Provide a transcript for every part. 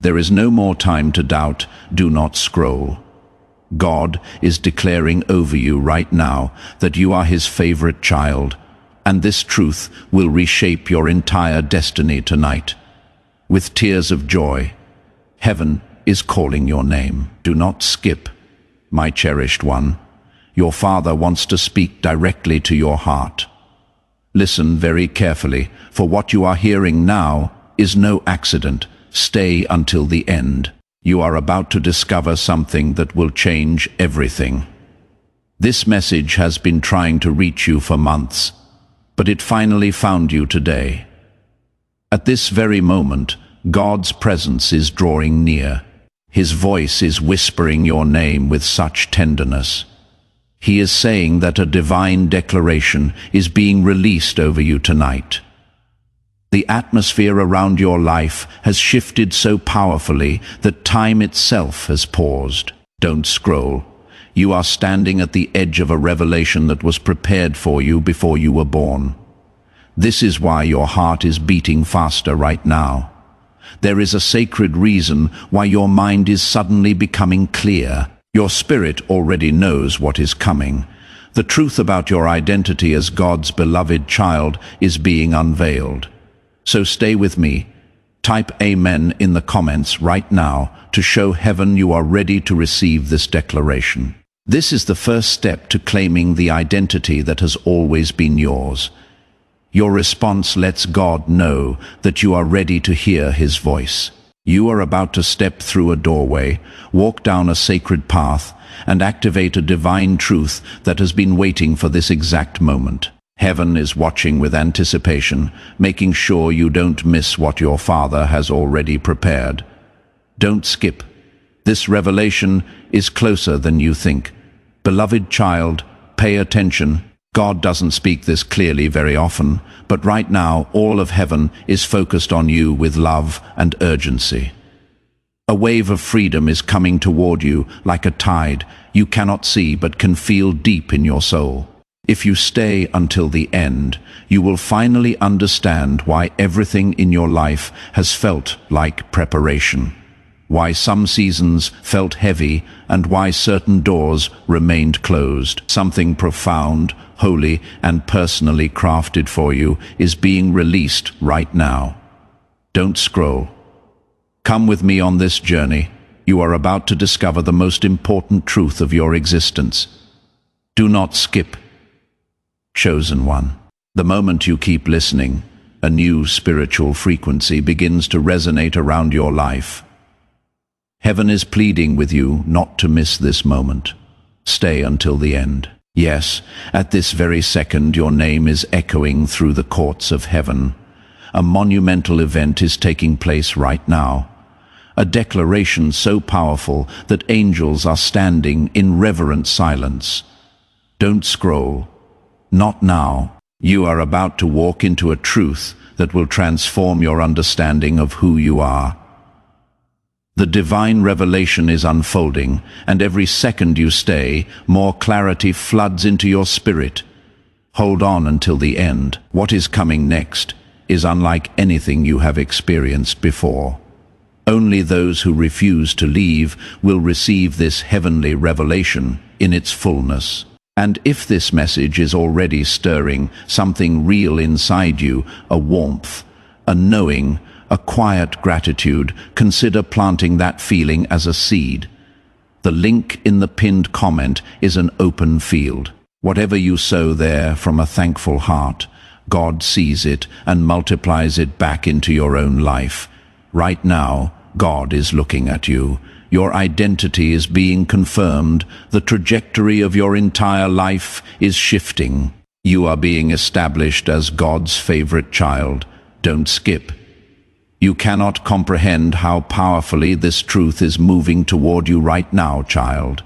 There is no more time to doubt. Do not scroll. God is declaring over you right now that you are his favorite child, and this truth will reshape your entire destiny tonight. With tears of joy, heaven is calling your name. Do not skip, my cherished one. Your Father wants to speak directly to your heart. Listen very carefully, for what you are hearing now is no accident. Stay until the end. You are about to discover something that will change everything. This message has been trying to reach you for months, but it finally found you today. At this very moment, God's presence is drawing near. His voice is whispering your name with such tenderness. He is saying that a divine declaration is being released over you tonight. The atmosphere around your life has shifted so powerfully that time itself has paused. Don't scroll. You are standing at the edge of a revelation that was prepared for you before you were born. This is why your heart is beating faster right now. There is a sacred reason why your mind is suddenly becoming clear. Your spirit already knows what is coming. The truth about your identity as God's beloved child is being unveiled. So stay with me. Type Amen in the comments right now to show heaven you are ready to receive this declaration. This is the first step to claiming the identity that has always been yours. Your response lets God know that you are ready to hear his voice. You are about to step through a doorway, walk down a sacred path, and activate a divine truth that has been waiting for this exact moment. Heaven is watching with anticipation, making sure you don't miss what your Father has already prepared. Don't skip. This revelation is closer than you think. Beloved child, pay attention. God doesn't speak this clearly very often, but right now all of heaven is focused on you with love and urgency. A wave of freedom is coming toward you like a tide you cannot see but can feel deep in your soul. If you stay until the end, you will finally understand why everything in your life has felt like preparation, why some seasons felt heavy, and why certain doors remained closed. Something profound, holy, and personally crafted for you is being released right now. Don't scroll. Come with me on this journey. You are about to discover the most important truth of your existence. Do not skip. Chosen one. The moment you keep listening, a new spiritual frequency begins to resonate around your life. Heaven is pleading with you not to miss this moment. Stay until the end. Yes, at this very second your name is echoing through the courts of heaven. A monumental event is taking place right now. A declaration so powerful that angels are standing in reverent silence. Don't scroll. Not now. You are about to walk into a truth that will transform your understanding of who you are. The divine revelation is unfolding, and every second you stay, more clarity floods into your spirit. Hold on until the end. What is coming next is unlike anything you have experienced before. Only those who refuse to leave will receive this heavenly revelation in its fullness. And if this message is already stirring something real inside you, a warmth, a knowing, a quiet gratitude, consider planting that feeling as a seed. The link in the pinned comment is an open field. Whatever you sow there from a thankful heart, God sees it and multiplies it back into your own life. Right now, God is looking at you. Your identity is being confirmed. The trajectory of your entire life is shifting. You are being established as God's favorite child. Don't skip. You cannot comprehend how powerfully this truth is moving toward you right now, child.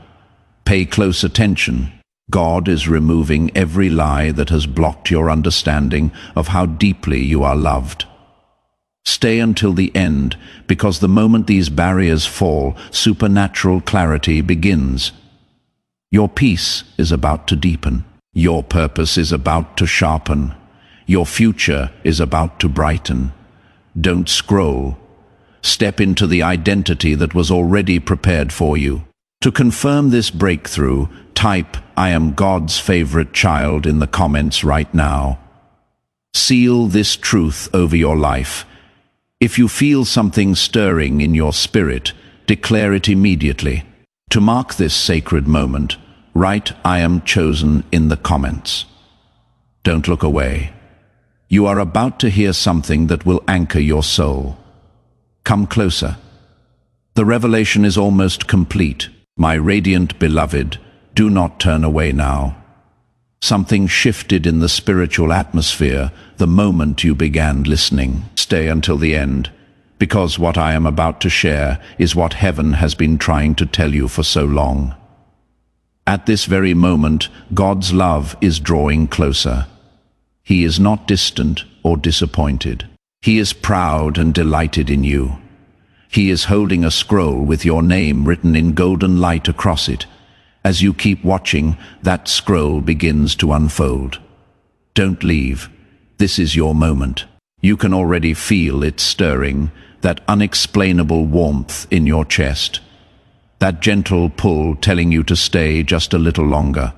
Pay close attention. God is removing every lie that has blocked your understanding of how deeply you are loved. Stay until the end, because the moment these barriers fall, supernatural clarity begins. Your peace is about to deepen. Your purpose is about to sharpen. Your future is about to brighten. Don't scroll. Step into the identity that was already prepared for you. To confirm this breakthrough, type "I am God's favorite child" in the comments right now. Seal this truth over your life. If you feel something stirring in your spirit, declare it immediately. To mark this sacred moment, write "I am chosen" in the comments. Don't look away. You are about to hear something that will anchor your soul. Come closer. The revelation is almost complete. My radiant beloved, do not turn away now. Something shifted in the spiritual atmosphere the moment you began listening. Stay until the end, because what I am about to share is what heaven has been trying to tell you for so long. At this very moment, God's love is drawing closer. He is not distant or disappointed. He is proud and delighted in you. He is holding a scroll with your name written in golden light across it. As you keep watching, that scroll begins to unfold. Don't leave. This is your moment. You can already feel it stirring, that unexplainable warmth in your chest. That gentle pull telling you to stay just a little longer.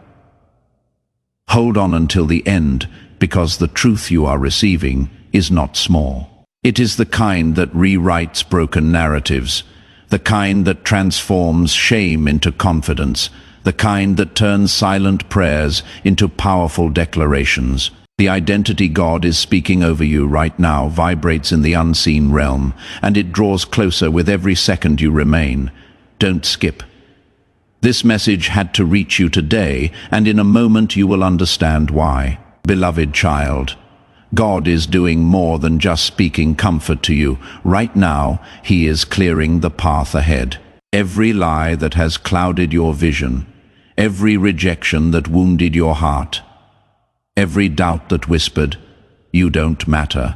Hold on until the end, because the truth you are receiving is not small. It is the kind that rewrites broken narratives, the kind that transforms shame into confidence, the kind that turns silent prayers into powerful declarations. The identity God is speaking over you right now vibrates in the unseen realm, and it draws closer with every second you remain. Don't skip. This message had to reach you today, and in a moment you will understand why. Beloved child, God is doing more than just speaking comfort to you. Right now, He is clearing the path ahead. Every lie that has clouded your vision, every rejection that wounded your heart, every doubt that whispered, "You don't matter,"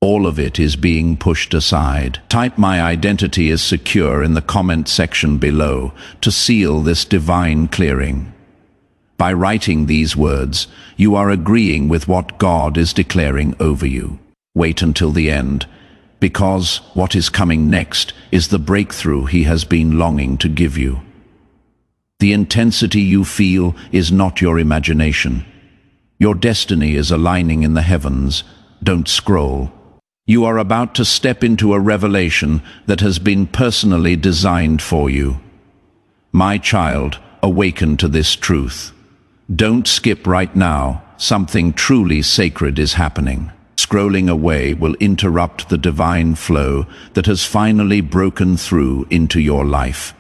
all of it is being pushed aside. Type "My identity is secure" in the comment section below to seal this divine clearing. By writing these words, you are agreeing with what God is declaring over you. Wait until the end, because what is coming next is the breakthrough He has been longing to give you. The intensity you feel is not your imagination. Your destiny is aligning in the heavens. Don't scroll. You are about to step into a revelation that has been personally designed for you. My child, awaken to this truth. Don't skip right now. Something truly sacred is happening. Scrolling away will interrupt the divine flow that has finally broken through into your life.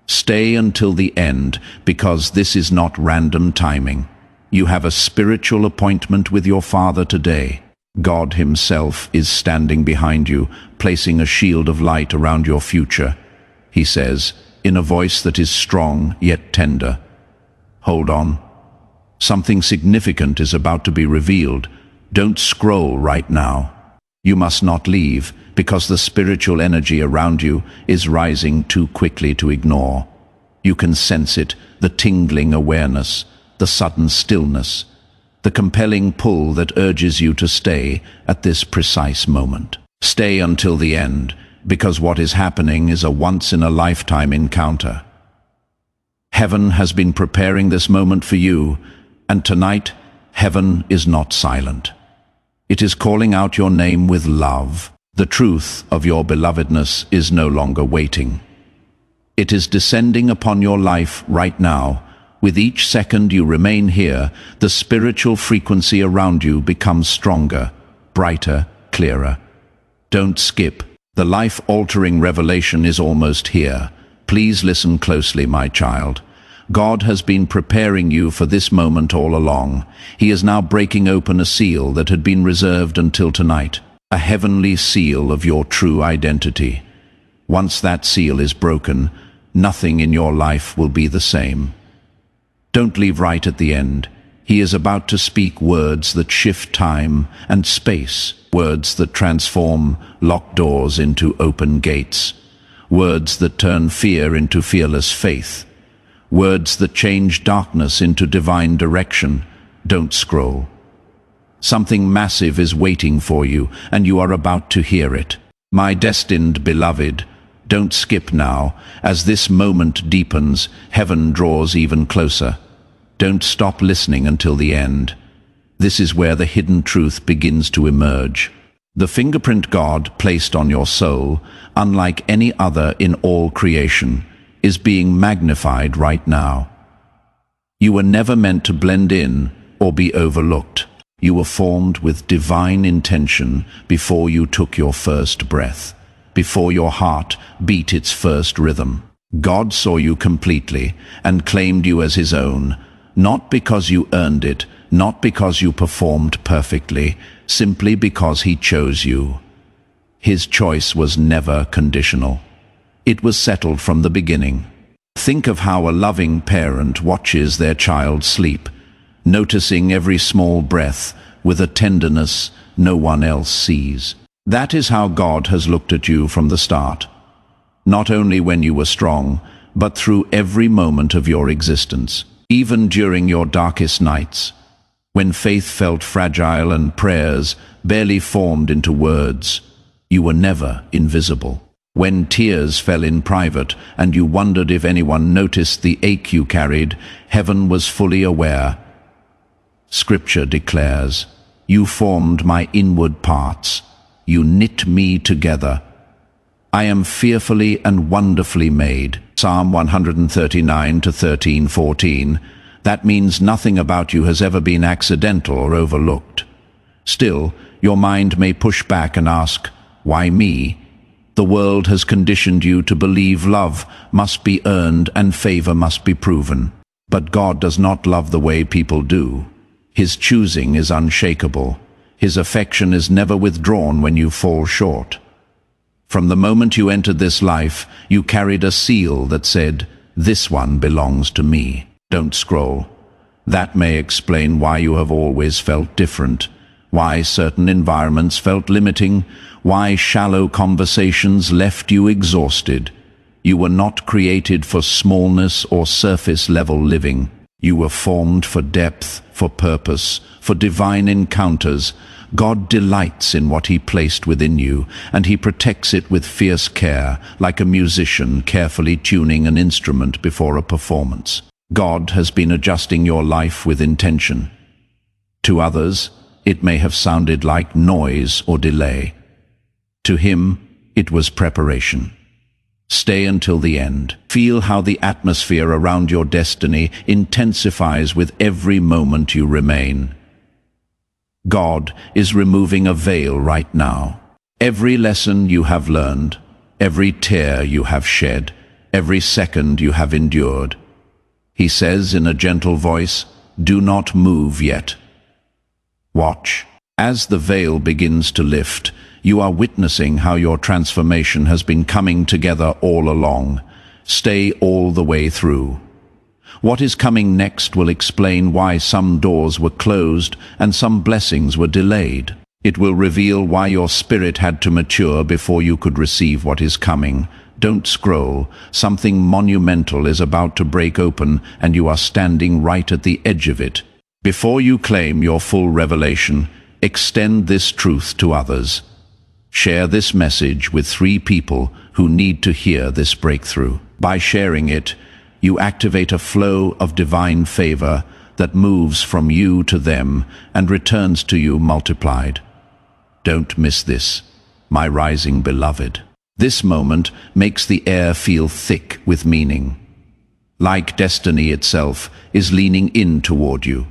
Stay until the end, because this is not random timing. You have a spiritual appointment with your Father today. God Himself is standing behind you, placing a shield of light around your future. He says, in a voice that is strong yet tender, "Hold on. Something significant is about to be revealed. Don't scroll right now. You must not leave, because the spiritual energy around you is rising too quickly to ignore. You can sense it, the tingling awareness, the sudden stillness, the compelling pull that urges you to stay at this precise moment. Stay until the end, because what is happening is a once-in-a-lifetime encounter. Heaven has been preparing this moment for you, and tonight, heaven is not silent. It is calling out your name with love. The truth of your belovedness is no longer waiting. It is descending upon your life right now. With each second you remain here, the spiritual frequency around you becomes stronger, brighter, clearer. Don't skip. The life-altering revelation is almost here. Please listen closely, my child. God has been preparing you for this moment all along. He is now breaking open a seal that had been reserved until tonight, a heavenly seal of your true identity. Once that seal is broken, nothing in your life will be the same. Don't leave right at the end. He is about to speak words that shift time and space, words that transform locked doors into open gates, words that turn fear into fearless faith, words that change darkness into divine direction. Don't scroll. Something massive is waiting for you, and you are about to hear it. My destined beloved, don't skip now. As this moment deepens, heaven draws even closer. Don't stop listening until the end. This is where the hidden truth begins to emerge. The fingerprint God placed on your soul, unlike any other in all creation, is being magnified right now. You were never meant to blend in or be overlooked. You were formed with divine intention before you took your first breath, before your heart beat its first rhythm. God saw you completely and claimed you as his own, not because you earned it, not because you performed perfectly, simply because he chose you. His choice was never conditional. It was settled from the beginning. Think of how a loving parent watches their child sleep, noticing every small breath with a tenderness no one else sees. That is how God has looked at you from the start. Not only when you were strong, but through every moment of your existence. Even during your darkest nights, when faith felt fragile and prayers barely formed into words, you were never invisible. When tears fell in private and you wondered if anyone noticed the ache you carried, heaven was fully aware. Scripture declares, "You formed my inward parts. You knit me together. I am fearfully and wonderfully made." Psalm 139 to 13:14. That means nothing about you has ever been accidental or overlooked. Still, your mind may push back and ask, why me? The world has conditioned you to believe love must be earned and favor must be proven. But God does not love the way people do. His choosing is unshakable. His affection is never withdrawn when you fall short. From the moment you entered this life, you carried a seal that said, "This one belongs to me." Don't scroll. That may explain why you have always felt different, why certain environments felt limiting, why shallow conversations left you exhausted. You were not created for smallness or surface-level living. You were formed for depth, for purpose, for divine encounters. God delights in what he placed within you, and he protects it with fierce care, like a musician carefully tuning an instrument before a performance. God has been adjusting your life with intention. To others, it may have sounded like noise or delay. To him, it was preparation. Stay until the end. Feel how the atmosphere around your destiny intensifies with every moment you remain. God is removing a veil right now. Every lesson you have learned, every tear you have shed, every second you have endured. He says in a gentle voice, "Do not move yet. Watch." As the veil begins to lift, you are witnessing how your transformation has been coming together all along. Stay all the way through. What is coming next will explain why some doors were closed and some blessings were delayed. It will reveal why your spirit had to mature before you could receive what is coming. Don't scroll. Something monumental is about to break open, and you are standing right at the edge of it. Before you claim your full revelation, extend this truth to others. Share this message with 3 people who need to hear this breakthrough. By sharing it, you activate a flow of divine favor that moves from you to them and returns to you multiplied. Don't miss this, my rising beloved. This moment makes the air feel thick with meaning. Like destiny itself is leaning in toward you.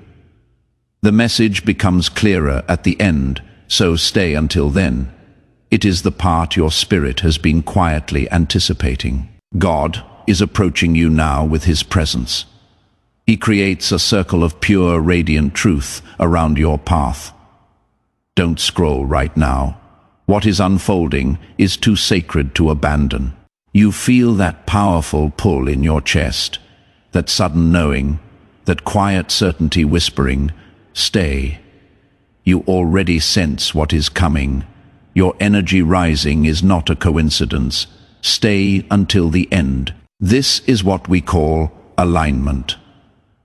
The message becomes clearer at the end, so stay until then. It is the part your spirit has been quietly anticipating. God is approaching you now with his presence. He creates a circle of pure, radiant truth around your path. Don't scroll right now. What is unfolding is too sacred to abandon. You feel that powerful pull in your chest, that sudden knowing, that quiet certainty whispering, "Stay." You already sense what is coming. Your energy rising is not a coincidence. Stay until the end. This is what we call alignment.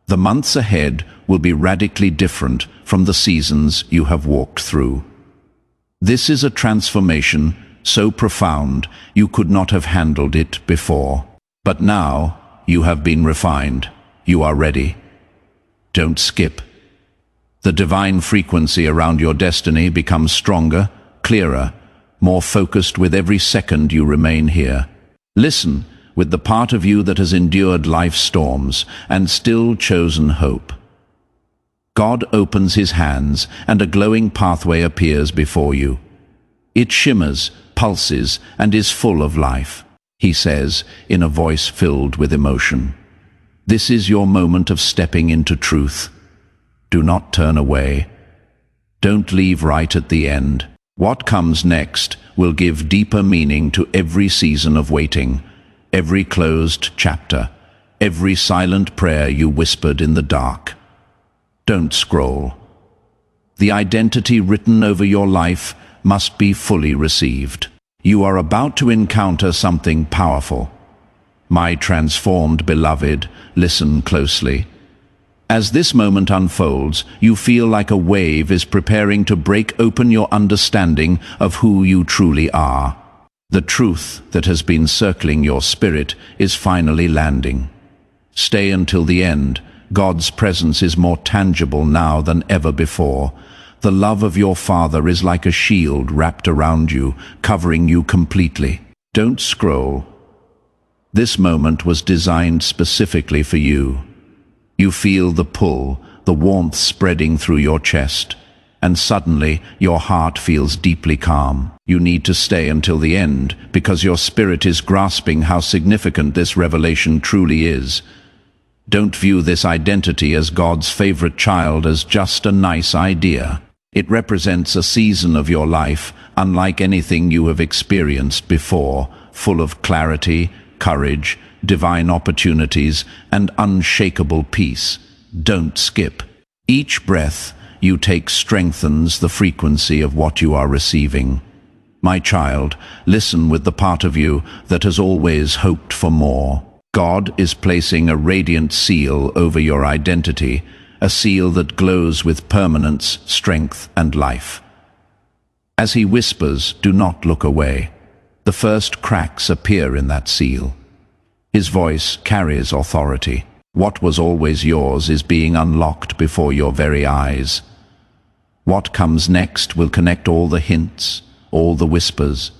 The months ahead will be radically different from the seasons you have walked through. This is a transformation so profound you could not have handled it before. But now you have been refined. You are ready. Don't skip. The divine frequency around your destiny becomes stronger, clearer, more focused with every second you remain here. Listen with the part of you that has endured life's storms and still chosen hope. God opens his hands and a glowing pathway appears before you. It shimmers, pulses, and is full of life. He says, in a voice filled with emotion, "This is your moment of stepping into truth. Do not turn away. Don't leave right at the end. What comes next will give deeper meaning to every season of waiting, every closed chapter, every silent prayer you whispered in the dark." Don't scroll. The identity written over your life must be fully received. You are about to encounter something powerful. My transformed beloved, listen closely. As this moment unfolds, you feel like a wave is preparing to break open your understanding of who you truly are. The truth that has been circling your spirit is finally landing. Stay until the end. God's presence is more tangible now than ever before. The love of your Father is like a shield wrapped around you, covering you completely. Don't scroll. This moment was designed specifically for you. You feel the pull, the warmth spreading through your chest, and suddenly your heart feels deeply calm. You need to stay until the end because your spirit is grasping how significant this revelation truly is. Don't view this identity as God's favorite child as just a nice idea. It represents a season of your life unlike anything you have experienced before, full of clarity, courage, divine opportunities, and unshakable peace. Don't skip. Each breath you take strengthens the frequency of what you are receiving. My child, listen with the part of you that has always hoped for more. God is placing a radiant seal over your identity, a seal that glows with permanence, strength, and life. As he whispers, do not look away. The first cracks appear in that seal. His voice carries authority. What was always yours is being unlocked before your very eyes. What comes next will connect all the hints, all the whispers,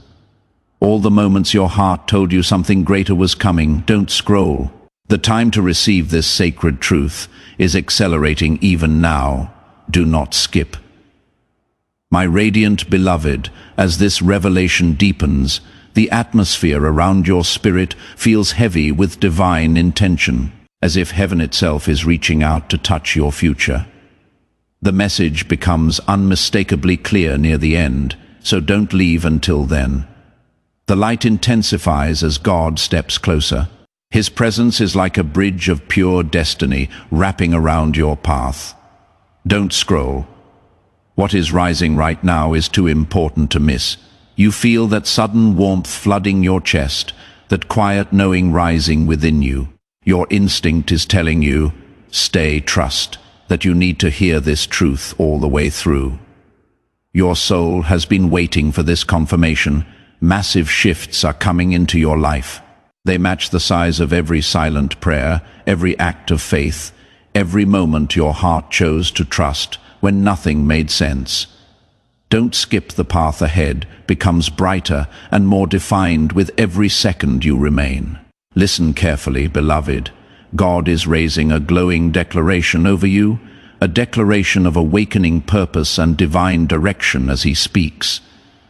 all the moments your heart told you something greater was coming. Don't scroll. The time to receive this sacred truth is accelerating even now. Do not skip. My radiant beloved, as this revelation deepens, the atmosphere around your spirit feels heavy with divine intention, as if heaven itself is reaching out to touch your future. The message becomes unmistakably clear near the end, so don't leave until then. The light intensifies as God steps closer. His presence is like a bridge of pure destiny wrapping around your path. Don't scroll. What is rising right now is too important to miss. You feel that sudden warmth flooding your chest, that quiet knowing rising within you. Your instinct is telling you, stay, trust, that you need to hear this truth all the way through. Your soul has been waiting for this confirmation. Massive shifts are coming into your life. They match the size of every silent prayer, every act of faith, every moment your heart chose to trust when nothing made sense. Don't skip. The path ahead becomes brighter and more defined with every second you remain. Listen carefully, beloved. God is raising a glowing declaration over you, a declaration of awakening purpose and divine direction as he speaks.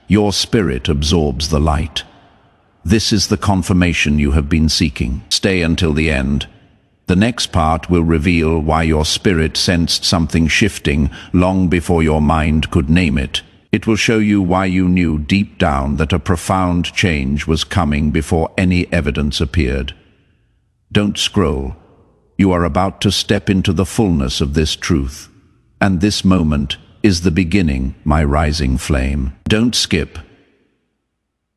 Your spirit absorbs the light. This is the confirmation you have been seeking. Stay until the end. The next part will reveal why your spirit sensed something shifting long before your mind could name it. It will show you why you knew deep down that a profound change was coming before any evidence appeared. Don't scroll. You are about to step into the fullness of this truth. And this moment is the beginning, my rising flame. Don't skip.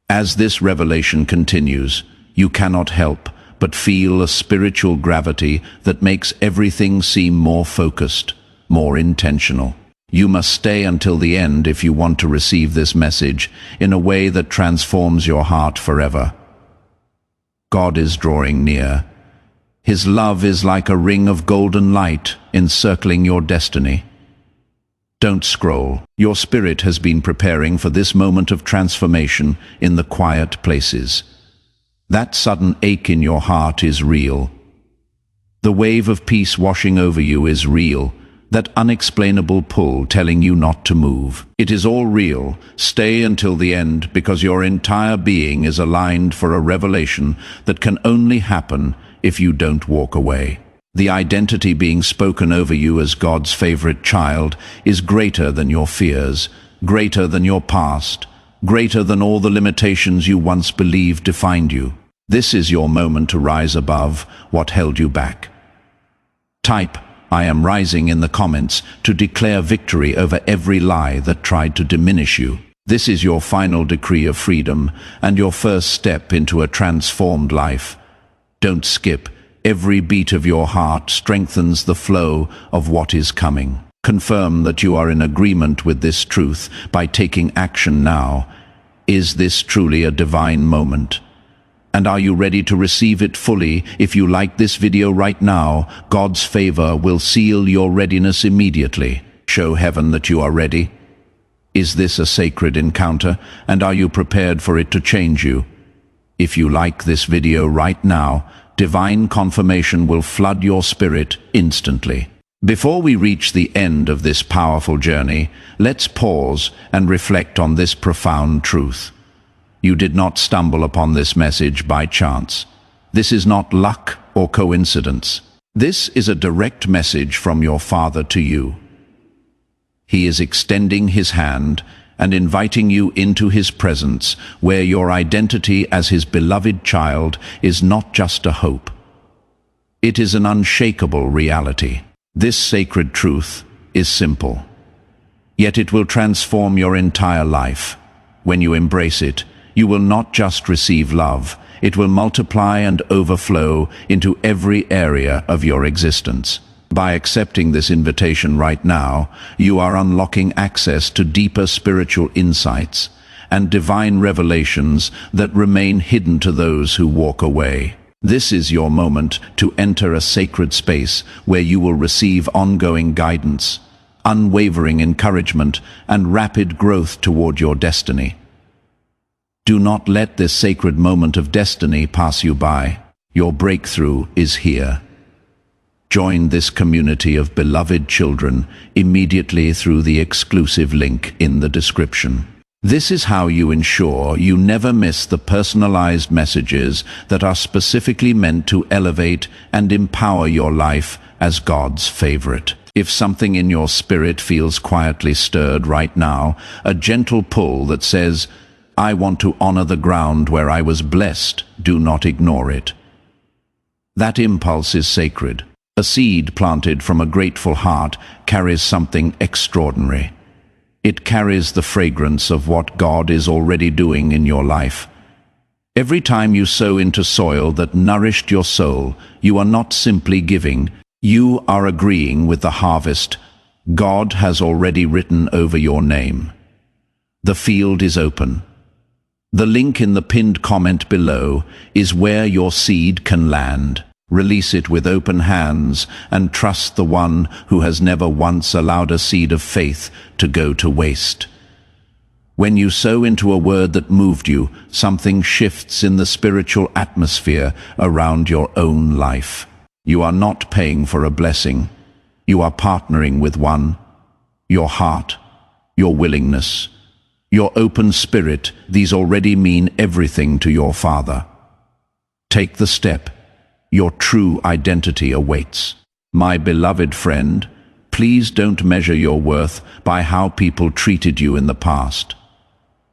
As this revelation continues, you cannot help but feel a spiritual gravity that makes everything seem more focused, more intentional. You must stay until the end if you want to receive this message in a way that transforms your heart forever. God is drawing near. His love is like a ring of golden light encircling your destiny. Don't scroll. Your spirit has been preparing for this moment of transformation in the quiet places. That sudden ache in your heart is real. The wave of peace washing over you is real. That unexplainable pull telling you not to move. It is all real. Stay until the end because your entire being is aligned for a revelation that can only happen if you don't walk away. The identity being spoken over you as God's favorite child is greater than your fears, greater than your past, greater than all the limitations you once believed defined you. This is your moment to rise above what held you back. Type "I am rising" in the comments to declare victory over every lie that tried to diminish you. This is your final decree of freedom and your first step into a transformed life. Don't skip. Every beat of your heart strengthens the flow of what is coming. Confirm that you are in agreement with this truth by taking action now. Is this truly a divine moment? And are you ready to receive it fully? If you like this video right now, God's favor will seal your readiness immediately. Show heaven that you are ready. Is this a sacred encounter, and are you prepared for it to change you? If you like this video right now, divine confirmation will flood your spirit instantly. Before we reach the end of this powerful journey, let's pause and reflect on this profound truth. You did not stumble upon this message by chance. This is not luck or coincidence. This is a direct message from your Father to you. He is extending His hand and inviting you into His presence, where your identity as His beloved child is not just a hope. It is an unshakable reality. This sacred truth is simple, yet it will transform your entire life. When you embrace it, you will not just receive love, it will multiply and overflow into every area of your existence. By accepting this invitation right now, you are unlocking access to deeper spiritual insights and divine revelations that remain hidden to those who walk away. This is your moment to enter a sacred space where you will receive ongoing guidance, unwavering encouragement, and rapid growth toward your destiny. Do not let this sacred moment of destiny pass you by. Your breakthrough is here. Join this community of beloved children immediately through the exclusive link in the description. This is how you ensure you never miss the personalized messages that are specifically meant to elevate and empower your life as God's favorite. If something in your spirit feels quietly stirred right now, a gentle pull that says, "I want to honor the ground where I was blessed," do not ignore it. That impulse is sacred. A seed planted from a grateful heart carries something extraordinary. It carries the fragrance of what God is already doing in your life. Every time you sow into soil that nourished your soul, you are not simply giving, you are agreeing with the harvest God has already written over your name. The field is open. The link in the pinned comment below is where your seed can land. Release it with open hands and trust the one who has never once allowed a seed of faith to go to waste. When you sow into a word that moved you, something shifts in the spiritual atmosphere around your own life. You are not paying for a blessing. You are partnering with one. Your heart, your willingness, your open spirit, these already mean everything to your Father. Take the step. Your true identity awaits. My beloved friend, please don't measure your worth by how people treated you in the past.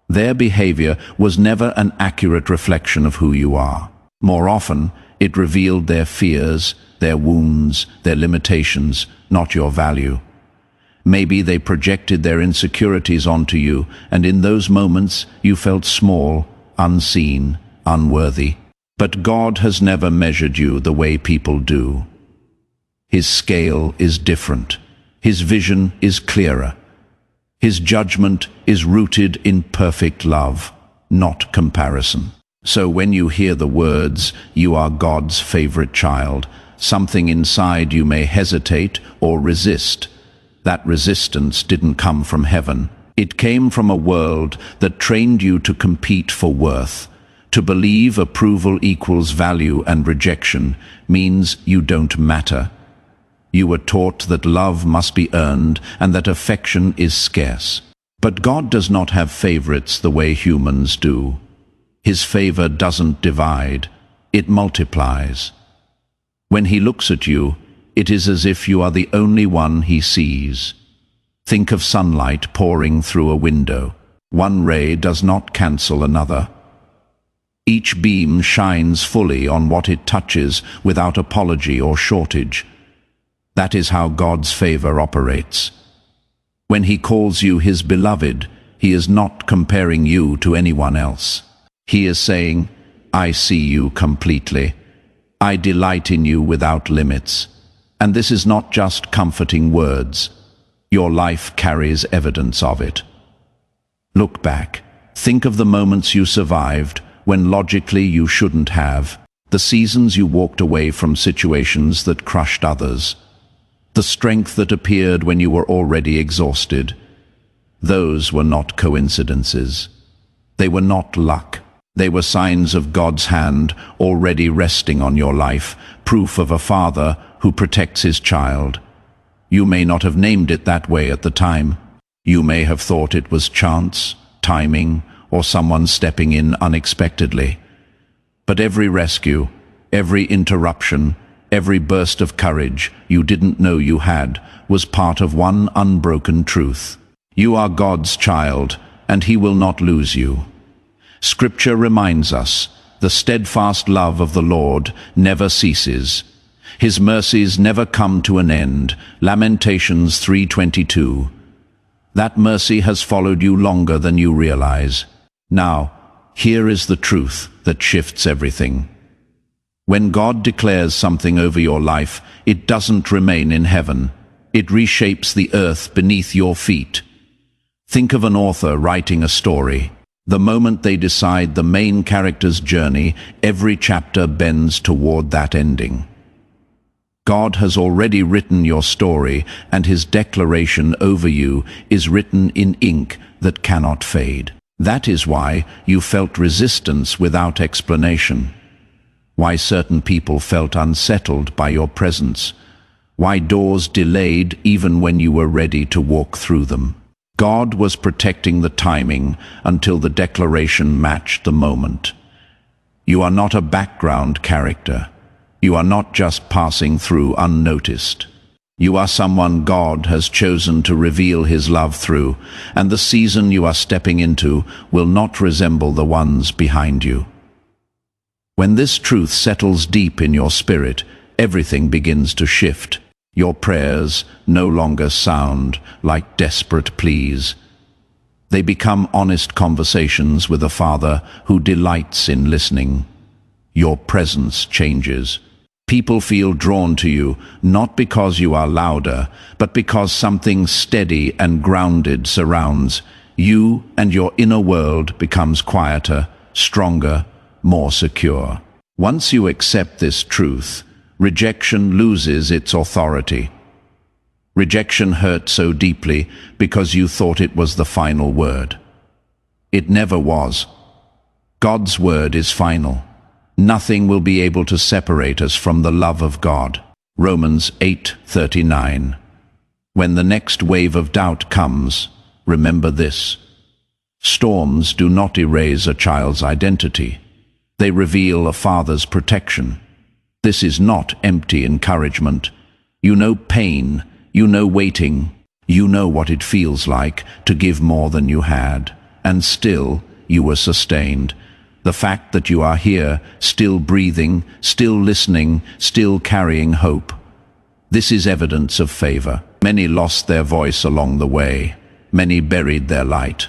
Their behavior was never an accurate reflection of who you are. More often, it revealed their fears, their wounds, their limitations, not your value. Maybe they projected their insecurities onto you, and in those moments you felt small, unseen, unworthy. But God has never measured you the way people do. His scale is different. His vision is clearer. His judgment is rooted in perfect love, not comparison. So when you hear the words, "You are God's favorite child," something inside you may hesitate or resist. That resistance didn't come from heaven. It came from a world that trained you to compete for worth. To believe approval equals value and rejection means you don't matter. You were taught that love must be earned and that affection is scarce. But God does not have favorites the way humans do. His favor doesn't divide, it multiplies. When He looks at you, it is as if you are the only one He sees. Think of sunlight pouring through a window. One ray does not cancel another. Each beam shines fully on what it touches without apology or shortage. That is how God's favor operates. When He calls you His beloved, He is not comparing you to anyone else. He is saying, "I see you completely. I delight in you without limits." And this is not just comforting words. Your life carries evidence of it. Look back. Think of the moments you survived when logically you shouldn't have. The seasons you walked away from situations that crushed others. The strength that appeared when you were already exhausted. Those were not coincidences. They were not luck. They were signs of God's hand already resting on your life, proof of a father who protects his child. You may not have named it that way at the time. You may have thought it was chance, timing, or someone stepping in unexpectedly. But every rescue, every interruption, every burst of courage you didn't know you had was part of one unbroken truth. You are God's child, and He will not lose you. Scripture reminds us, the steadfast love of the Lord never ceases. His mercies never come to an end. Lamentations 3:22. That mercy has followed you longer than you realize. Now, here is the truth that shifts everything. When God declares something over your life, it doesn't remain in heaven. It reshapes the earth beneath your feet. Think of an author writing a story. The moment they decide the main character's journey, every chapter bends toward that ending. God has already written your story, and His declaration over you is written in ink that cannot fade. That is why you felt resistance without explanation. Why certain people felt unsettled by your presence. Why doors delayed even when you were ready to walk through them. God was protecting the timing until the declaration matched the moment. You are not a background character. You are not just passing through unnoticed. You are someone God has chosen to reveal His love through, and the season you are stepping into will not resemble the ones behind you. When this truth settles deep in your spirit, everything begins to shift. Your prayers no longer sound like desperate pleas. They become honest conversations with a Father who delights in listening. Your presence changes. People feel drawn to you, not because you are louder, but because something steady and grounded surrounds you, and your inner world becomes quieter, stronger, more secure. Once you accept this truth, rejection loses its authority. Rejection hurt so deeply because you thought it was the final word. It never was. God's word is final. Nothing will be able to separate us from the love of God. Romans 8:39. When the next wave of doubt comes, remember this. Storms do not erase a child's identity. They reveal a father's protection. This is not empty encouragement. You know pain, you know waiting, you know what it feels like to give more than you had, and still you were sustained. The fact that you are here, still breathing, still listening, still carrying hope. This is evidence of favor. Many lost their voice along the way. Many buried their light.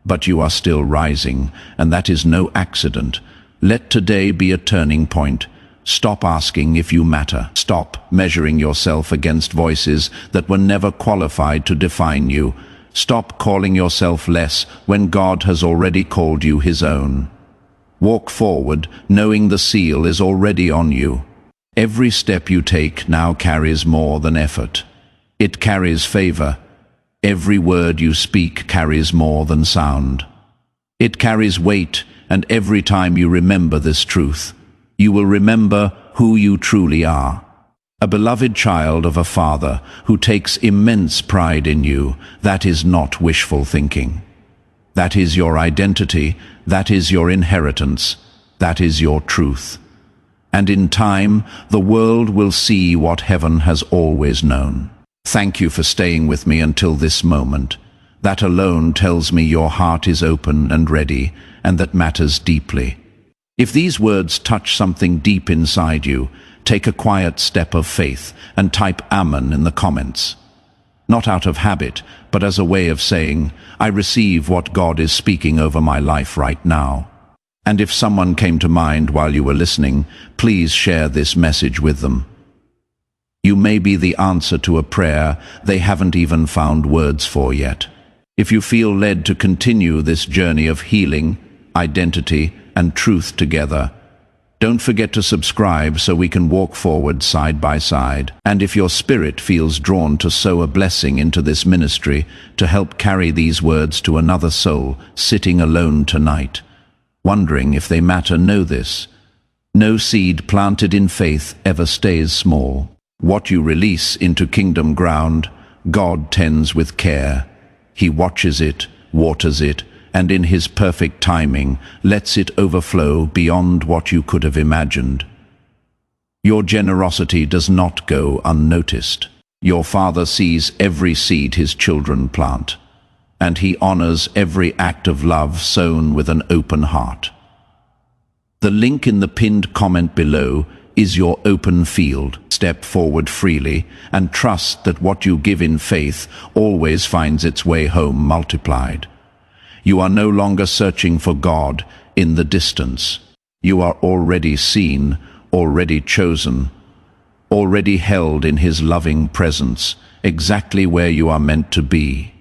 But you are still rising, and that is no accident. Let today be a turning point. Stop asking if you matter. Stop measuring yourself against voices that were never qualified to define you. Stop calling yourself less when God has already called you his own. Walk forward, knowing the seal is already on you. Every step you take now carries more than effort. It carries favor. Every word you speak carries more than sound. It carries weight, and every time you remember this truth, you will remember who you truly are. A beloved child of a Father who takes immense pride in you. That is not wishful thinking. That is your identity, that is your inheritance, that is your truth. And in time, the world will see what heaven has always known. Thank you for staying with me until this moment. That alone tells me your heart is open and ready, and that matters deeply. If these words touch something deep inside you, take a quiet step of faith and type Amen in the comments. Not out of habit, but as a way of saying, I receive what God is speaking over my life right now. And if someone came to mind while you were listening, please share this message with them. You may be the answer to a prayer they haven't even found words for yet. If you feel led to continue this journey of healing, identity, and truth together, don't forget to subscribe so we can walk forward side by side. And if your spirit feels drawn to sow a blessing into this ministry to help carry these words to another soul sitting alone tonight, wondering if they matter, know this. No seed planted in faith ever stays small. What you release into kingdom ground, God tends with care. He watches it, waters it, and in his perfect timing lets it overflow beyond what you could have imagined. Your generosity does not go unnoticed. Your Father sees every seed his children plant, and he honors every act of love sown with an open heart. The link in the pinned comment below is your open field. Step forward freely and trust that what you give in faith always finds its way home multiplied. You are no longer searching for God in the distance. You are already seen, already chosen, already held in his loving presence, exactly where you are meant to be.